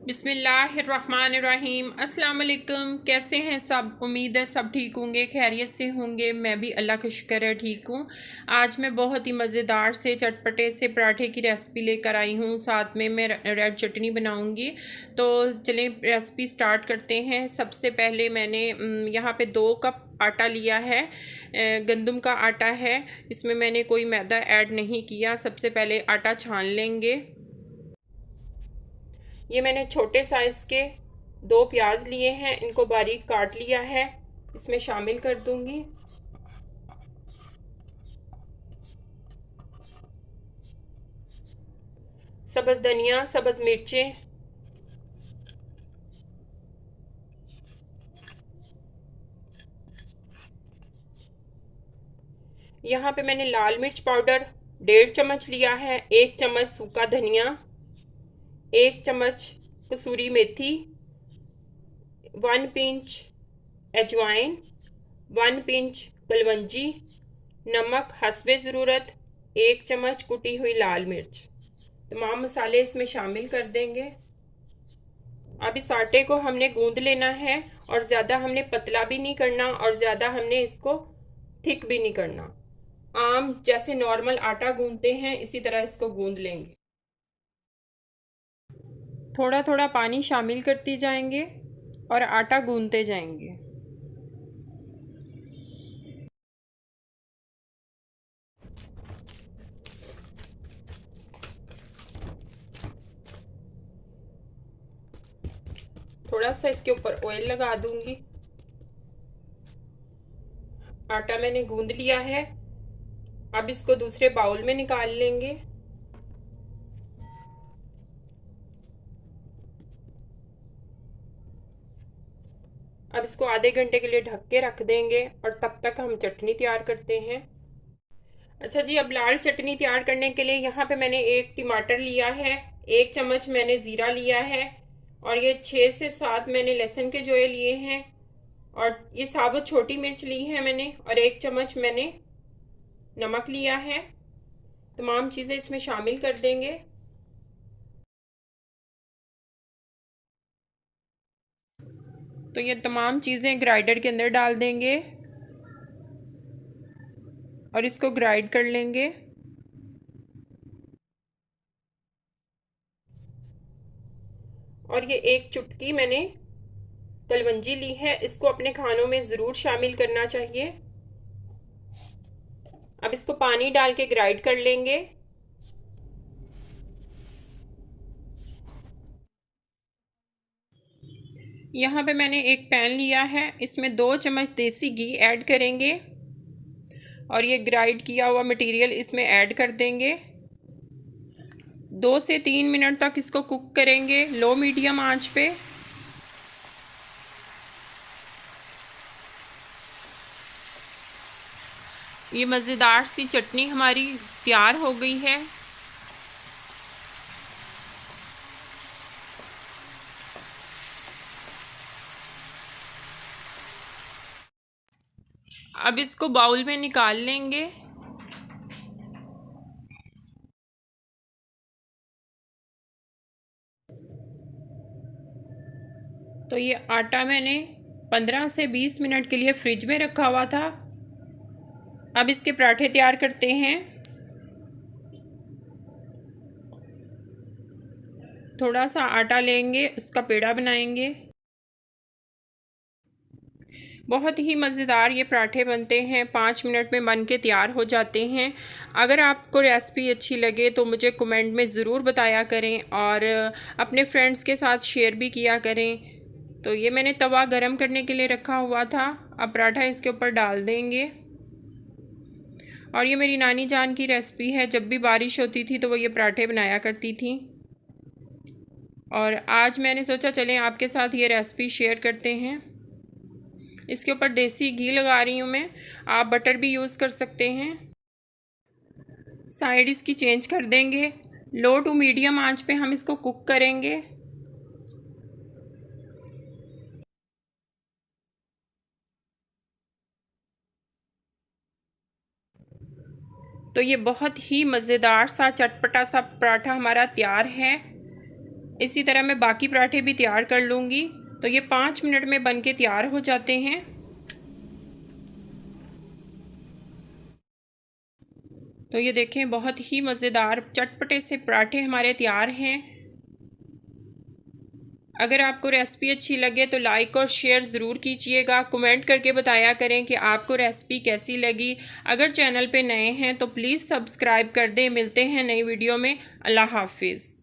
बिस्मिल्लाहिर्रहमानिर्रहीम। अस्सलाम वालेकुम। कैसे हैं सब? उम्मीद है सब ठीक होंगे, खैरियत से होंगे। मैं भी अल्लाह का शुक्र है ठीक हूँ। आज मैं बहुत ही मज़ेदार से चटपटे से पराठे की रेसिपी लेकर आई हूँ। साथ में मैं रेड चटनी बनाऊँगी। तो चलें रेसिपी स्टार्ट करते हैं। सबसे पहले मैंने यहाँ पे 2 कप आटा लिया है। गंदम का आटा है, इसमें मैंने कोई मैदा ऐड नहीं किया। सबसे पहले आटा छान लेंगे। ये मैंने छोटे साइज़ के 2 प्याज लिए हैं, इनको बारीक काट लिया है, इसमें शामिल कर दूंगी। सब्ज़ धनिया, सब्ज़ मिर्चें, यहाँ पे मैंने लाल मिर्च पाउडर 1.5 चम्मच लिया है, 1 चम्मच सूखा धनिया, 1 चम्मच कसूरी मेथी, 1 पिंच अजवाइन, 1 पिंच कलवंजी, नमक हस्बे ज़रूरत, 1 चम्मच कुटी हुई लाल मिर्च। तमाम मसाले इसमें शामिल कर देंगे। अब इस आटे को हमने गूंद लेना है और ज़्यादा हमने पतला भी नहीं करना और ज़्यादा हमने इसको थिक भी नहीं करना। आम जैसे नॉर्मल आटा गूंदते हैं इसी तरह इसको गूंद लेंगे। थोड़ा थोड़ा पानी शामिल करते जाएंगे और आटा गूंदते जाएंगे। थोड़ा सा इसके ऊपर ऑयल लगा दूंगी। आटा मैंने गूंद लिया है। अब इसको दूसरे बाउल में निकाल लेंगे। अब इसको आधे घंटे के लिए ढक के रख देंगे और तब तक हम चटनी तैयार करते हैं। अच्छा जी, अब लाल चटनी तैयार करने के लिए यहाँ पे मैंने 1 टमाटर लिया है, 1 चम्मच मैंने ज़ीरा लिया है और ये 6 से 7 मैंने लहसुन के जोए लिए हैं और ये साबुत छोटी मिर्च ली है मैंने और 1 चम्मच मैंने नमक लिया है। तमाम चीज़ें इसमें शामिल कर देंगे। तो ये तमाम चीज़ें ग्राइंडर के अंदर डाल देंगे और इसको ग्राइंड कर लेंगे। और ये 1 चुटकी मैंने कलवंजी ली है, इसको अपने खानों में ज़रूर शामिल करना चाहिए। अब इसको पानी डाल के ग्राइंड कर लेंगे। यहाँ पे मैंने एक पैन लिया है, इसमें 2 चम्मच देसी घी ऐड करेंगे और ये ग्राइंड किया हुआ मटेरियल इसमें ऐड कर देंगे। 2 से 3 मिनट तक इसको कुक करेंगे लो मीडियम आंच पे। ये मज़ेदार सी चटनी हमारी तैयार हो गई है। अब इसको बाउल में निकाल लेंगे। तो ये आटा मैंने 15 से 20 मिनट के लिए फ्रिज में रखा हुआ था। अब इसके पराठे तैयार करते हैं। थोड़ा सा आटा लेंगे, उसका पेड़ा बनाएंगे। बहुत ही मज़ेदार ये पराठे बनते हैं, 5 मिनट में बन के तैयार हो जाते हैं। अगर आपको रेसिपी अच्छी लगे तो मुझे कमेंट में ज़रूर बताया करें और अपने फ्रेंड्स के साथ शेयर भी किया करें। तो ये मैंने तवा गरम करने के लिए रखा हुआ था। अब पराठा इसके ऊपर डाल देंगे। और ये मेरी नानी जान की रेसिपी है, जब भी बारिश होती थी तो वो ये पराठे बनाया करती थी। और आज मैंने सोचा चलें आपके साथ ये रेसिपी शेयर करते हैं। इसके ऊपर देसी घी लगा रही हूँ मैं, आप बटर भी यूज़ कर सकते हैं। साइड इसकी चेंज कर देंगे। लो टू मीडियम आंच पे हम इसको कुक करेंगे। तो ये बहुत ही मज़ेदार सा चटपटा सा पराठा हमारा तैयार है। इसी तरह मैं बाकी पराठे भी तैयार कर लूँगी। तो ये 5 मिनट में बन के तैयार हो जाते हैं। तो ये देखें, बहुत ही मज़ेदार चटपटे से पराठे हमारे तैयार हैं। अगर आपको रेसिपी अच्छी लगे तो लाइक और शेयर ज़रूर कीजिएगा। कमेंट करके बताया करें कि आपको रेसिपी कैसी लगी। अगर चैनल पे नए हैं तो प्लीज़ सब्सक्राइब कर दें। मिलते हैं नई वीडियो में। अल्लाह हाफिज़।